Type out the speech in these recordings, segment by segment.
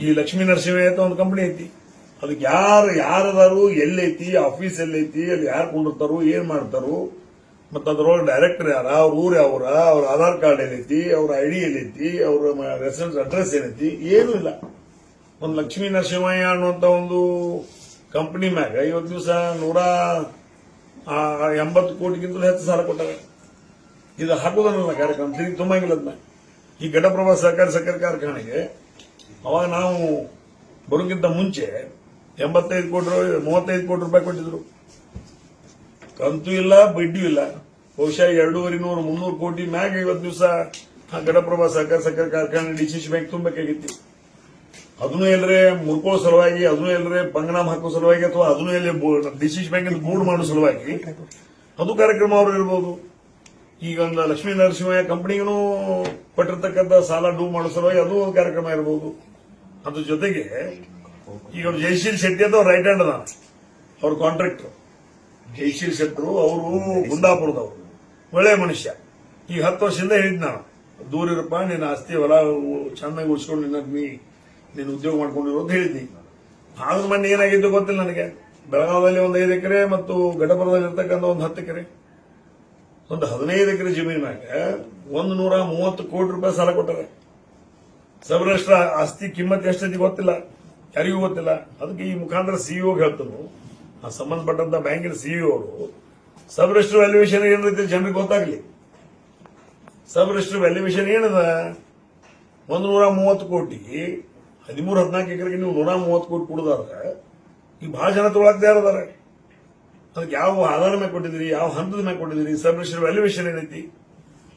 ಈ ಲಕ್ಷ್ಮೀ ನರಸಿಂಹ ಅಂತ ಒಂದು ಕಂಪನಿ ಐತಿ. ಅದಕ್ಕೆ ಯಾರದಾರು ಎಲ್ಲೈತಿ, ಆಫೀಸ್ ಎಲ್ಲೈತಿ, ಅಲ್ಲಿ ಯಾರು ಕೊಂಡಿರ್ತಾರೋ, ಏನ್ ಮಾಡ್ತಾರೋ, ಮತ್ತ ಅದ್ರೊಳಗೆ ಡೈರೆಕ್ಟರ್ ಯಾರ, ಅವ್ರ ಊರ್ ಯಾವ್ರ, ಅವ್ರ ಆಧಾರ್ ಕಾರ್ಡ್ ಎಲ್ಲೈತಿ, ಅವ್ರ ಐಡಿ ಎಲ್ಲೈತಿ, ಅವ್ರ ರೆಸಿಡೆನ್ಸ್ ಅಡ್ರೆಸ್ ಏನೈತಿ, ಏನೂ ಇಲ್ಲ. ಒಂದು ಲಕ್ಷ್ಮೀ ನರಸಿಂಹಯ್ಯ ಅನ್ನುವಂತ ಒಂದು ಕಂಪನಿ ಮ್ಯಾಗ ಇವತ್ತು ದಿವಸ 180 ಕೋಟಿಗಿಂತಲೂ ಹೆಚ್ಚು ಸಾಲ ಕೊಟ್ಟಾರೆ. ಇದು ಹಾಕೋದನ್ನಲ್ಲ ಕಾರ್ಯಕ್ರಮ ತಿರುಗಿ ತುಂಬಂಗಿಲ್ಲ ಅದನ್ನ. ಈ ಘಟಪ್ರಭಾ ಸಹಕಾರಿ ಕಾರ್ಖಾನೆಗೆ ಅವಾಗ ನಾವು ಬರೋಕ್ಕಿಂತ ಮುಂಚೆ 35 ಕೋಟಿ ರೂಪಾಯಿ ಕೊಟ್ಟಿದ್ರು. ಕಂತು ಇಲ್ಲ, ಬಡ್ಡಿ ಇಲ್ಲ. ಬಹುಶಃ 250-300 ಕೋಟಿ ಮ್ಯಾಗ ಇವತ್ತು ದಿವಸ ಘಟಪ್ರಭಾ ಸಹಕಾರಿ ಕಾರ್ಖಾನೆ ಡಿಸಿಸಿ ಬ್ಯಾಂಕ್ ತುಂಬಬೇಕಾಗಿತ್ತು. ಅದನ್ನು ಎಲ್ಲರೇ ಮುರ್ಕೊಳ್ಳೋ ಸಲುವಾಗಿ, ಅದನ್ನು ಎಲ್ಲರೇ ಪಂಗನಾಮ ಹಾಕೋ ಸಲುವಾಗಿ, ಅಥವಾ ಅದನ್ನು ಎಲ್ಲಿ ಡಿಸಿಸಿ ಬ್ಯಾಂಕ್ ಬೋರ್ಡ್ ಮಾಡೋ ಸಲುವಾಗಿ ಅದು ಕಾರ್ಯಕ್ರಮ ಅವರು ಇರಬಹುದು. ಈಗ ಒಂದು ಲಕ್ಷ್ಮೀ ನರಸಿಂಹಯ್ಯ ಕಂಪನಿಗೂ ಕೊಟ್ಟಿರ್ತಕ್ಕಂಥ ಸಾಲ ಡೂ ಮಾಡೋ ಸಲುವಾಗಿ ಅದು ಒಂದು ಕಾರ್ಯಕ್ರಮ ಇರಬಹುದು. ಅದ್ರ ಜೊತೆಗೆ ಈಗ ಅವ್ರು ಜಯಶೀಲ್ ಶೆಟ್ಟಿ ಅಂತ ಅವ್ರ ರೈಟ್ ಹ್ಯಾಂಡ್ ಅದಾನ, ಅವ್ರ ಕಾಂಟ್ರಾಕ್ಟರ್ ಜಯಶೀಲ್ ಶೆಟ್ಟರು. ಅವರು ಗುಂಡಾಪುರದವರು, ಒಳ್ಳೆ ಮನುಷ್ಯ. ಈಗ 10 ವರ್ಷದಿಂದ ಹೇಳಿದ್ ನಾನು, ದೂರ ಇರಪ್ಪ, ನಿನ್ನ ಆಸ್ತಿ ಹೊಲ ಚೆನ್ನಾಗಿ ಉಳಿಸ್ಕೊಂಡು ನೀನು ಉದ್ಯೋಗ ಮಾಡ್ಕೊಂಡಿರೋ ಅಂತ ಹೇಳಿದ್ನಿ. ಆದ್ರೂ ಮೊನ್ನೆ ಏನಾಗಿದ್ದು ಗೊತ್ತಿಲ್ಲ ನನಗೆ. ಬೆಳಗಾವದಲ್ಲಿ ಒಂದು 5 ಎಕರೆ ಮತ್ತು ಘಟಪುರದಲ್ಲಿ ಇರ್ತಕ್ಕಂಥ ಒಂದು 10 ಎಕರೆ, ಒಂದು 15 ಎಕರೆ ಜಮೀನಾಗ 130 ಕೋಟಿ ರೂಪಾಯಿ ಸಾಲ ಕೊಟ್ಟಾರೆ. ಸಬ್ ರಿಜಿಸ್ಟ್ರಾರ್ ಆಸ್ತಿ ಕಿಮ್ಮತ್ ಎಷ್ಟೈತಿ ಗೊತ್ತಿಲ್ಲ, ಯಾರಿಗೂ ಗೊತ್ತಿಲ್ಲ. ಅದಕ್ಕೆ ಈ ಮುಖಾಂತರ ಸಿಇಒ ಹೇಳ್ತನು, ಆ ಸಂಬಂಧಪಟ್ಟಂತ ಬ್ಯಾಂಕಿನ ಸಿಇಒ ಅವರು ಸಬ್ ರಿಜಿಸ್ಟರ್ ವ್ಯಾಲ್ಯೂಯೇಷನ್ ಏನೈತಿ ಜನರಿಗೆ ಗೊತ್ತಾಗ್ಲಿ. ಸಬ್ ರಿಜಿಸ್ಟರ್ ವ್ಯಾಲ್ಯೂಯೇಷನ್ ಏನದ, 130 ಕೋಟಿ 13-14 ಎಕರೆಗೆ ನೀವು 130 ಕೋಟಿ ಕೊಡುದಾದ್ರೆ ಈಗ ಬಹಳ ಜನ ತೊಗೊಳಕ್ತಾ ಇರೋದಾರೆ. ಅದಕ್ಕೆ ಯಾವ ಆಧಾರ ಮೇಲೆ ಕೊಟ್ಟಿದ್ದೀರಿ, ಯಾವ ಹಂತದ ಮೇಲೆ ಕೊಟ್ಟಿದ್ದೀರಿ, ಸಬ್ ರಿಜಿಸ್ಟರ್ ವ್ಯಾಲ್ಯೂಯೇಷನ್ ಏನೈತಿ,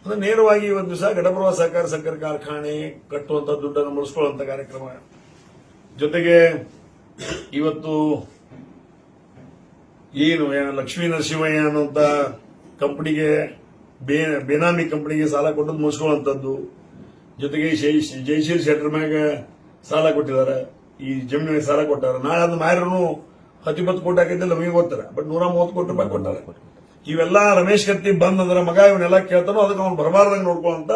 ಅಂದ್ರೆ ನೇರವಾಗಿ ಇವತ್ತು ದಿವಸ ಘಟಪ್ರಭಾ ಸಹಕಾರಿ ಕಾರ್ಖಾನೆ ಕಟ್ಟುವಂತ ದುಡ್ಡನ್ನು ಮುಳಿಸ್ಕೊಳ್ಳುವಂತ ಕಾರ್ಯಕ್ರಮ. ಜೊತೆಗೆ ಇವತ್ತು ಏನು ಲಕ್ಷ್ಮೀ ನರಸಿಂಹಯ್ಯ ಅನ್ನುವಂತ ಕಂಪನಿಗೆ, ಬೇನಾಮಿ ಕಂಪನಿಗೆ ಸಾಲ ಕೊಟ್ಟದ್ದು ಮುಗಿಸ್ಕೊಳ್ಳುವಂಥದ್ದು. ಜೊತೆಗೆ ಜಯಶೀಲ್ ಶೆಟ್ಟರ್ ಮ್ಯಾಗ ಸಾಲ ಕೊಟ್ಟಿದ್ದಾರೆ, ಈ ಜಮೀನಿಗೆ ಸಾಲ ಕೊಟ್ಟಾರೆ. ನಾಳೆ ಅದು ಮಾಯರೂ 10-20 ಕೋಟಿ ಹಾಕಿದ್ದಿಲ್ಲ, ನಮಗೆ ಗೊತ್ತಾರೆ. ಬಟ್ 130 ಕೋಟಿ ರೂಪಾಯಿ ಕೊಟ್ಟಾರೆ. ಇವೆಲ್ಲ ರಮೇಶ್ ಕತ್ತಿ ಬಂದಂದ್ರೆ ಮಗ ಇವನ್ನೆಲ್ಲ ಕೇಳ್ತಾನೋ, ಅದಕ್ಕೆ ಅವ್ನು ಬರಬಾರ್ದಂಗೆ ನೋಡ್ಕೊಳ್ಳುವಂತ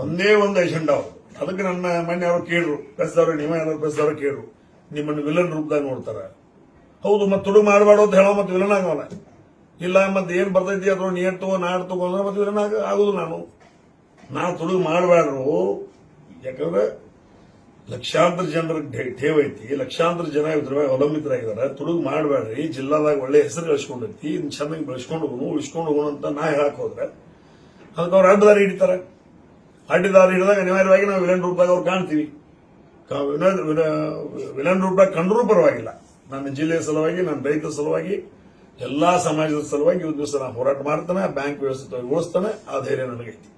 ಒಂದೇ ಒಂದು ಎಜೆಂಡಾ ಅವರು. ಅದಕ್ಕೆ ನನ್ನ ಮೊನ್ನೆ ಅವರು ಕೇಳ್ರು, ಪ್ರೆಸ್ದವ್ರು, ನೀವೇನಾದ್ರು ಪ್ರೆಸ್ದವ್ರು ಕೇಳ್ರು, ನಿಮ್ಮನ್ನು ವಿಲನ್ ರೂಪದಾಗ ನೋಡ್ತಾರ. ಹೌದು, ಮತ್ತೆ ತುಡುಗು ಮಾಡಬಾರ್ದು ಅಂತ ಹೇಳೋ, ಮತ್ತೆ ವಿಲನ್ ಆಗೋಲ್ಲ. ಇಲ್ಲ ಮತ್ತೆ ಏನ್ ಬರ್ತೈತಿ ಅದ್ರ ನೀರ್ ತಗೋ ನಾಡ್ ತಗೋ ಅಂದ್ರೆ ಮತ್ತೆ ವಿಲನ್ ಆಗುದು. ನಾನು ತುಡುಗು ಮಾಡಬಾರ್ದು. ಯಾಕಂದ್ರೆ ಲಕ್ಷಾಂತರ ಜನರ ಠೇವ್ ಐತಿ, ಲಕ್ಷಾಂತರ ಜನ ಇದ್ರೊಳಗೆ ಅವಲಂಬಿತರಾಗಿದ್ದಾರೆ. ತುಡುಗು ಮಾಡಬೇಡ್ರಿ, ಜಿಲ್ಲಾದಾಗ ಒಳ್ಳೆ ಹೆಸರು ಗಳಿಸ್ಕೊಂಡೈತಿ, ಇದನ್ನ ಚೆನ್ನಾಗಿ ಬೆಳೆಸ್ಕೊಂಡು ಹೋಗೋಣ ಅಂತ ನಾ ಹೇಳಕ್ ಹೋದ್ರೆ ಅದಕ್ಕೆ ಅವ್ರು ಅಡ್ಡದಾರಿ ಹಿಡಿತಾರೆ. ಅಡ್ಡದಾರಿ ಹಿಡಿದಾಗ ಅನಿವಾರ್ಯವಾಗಿ ನಾವು ವಿಲನ್ ರೂಪದಾಗ ಅವ್ರು ಕಾಣ್ತೀವಿ. ವಿಲನ್ ರೂಪದಾಗ ಕಂಡ್ರೂ ಪರವಾಗಿಲ್ಲ. ನನ್ನ ಜಿಲ್ಲೆಯ ಸಲುವಾಗಿ, ನನ್ನ ರೈತರ ಸಲುವಾಗಿ, ಎಲ್ಲಾ ಸಮಾಜದ ಸಲುವಾಗಿ ಇವತ್ತು ದಿವಸ ನಾನು ಹೋರಾಟ ಮಾಡ್ತಾನೆ, ಬ್ಯಾಂಕ್ ವ್ಯವಸ್ಥೆ ಉಳಿಸ್ತಾನೆ. ಆ ಧೈರ್ಯ ನನಗೈತಿ.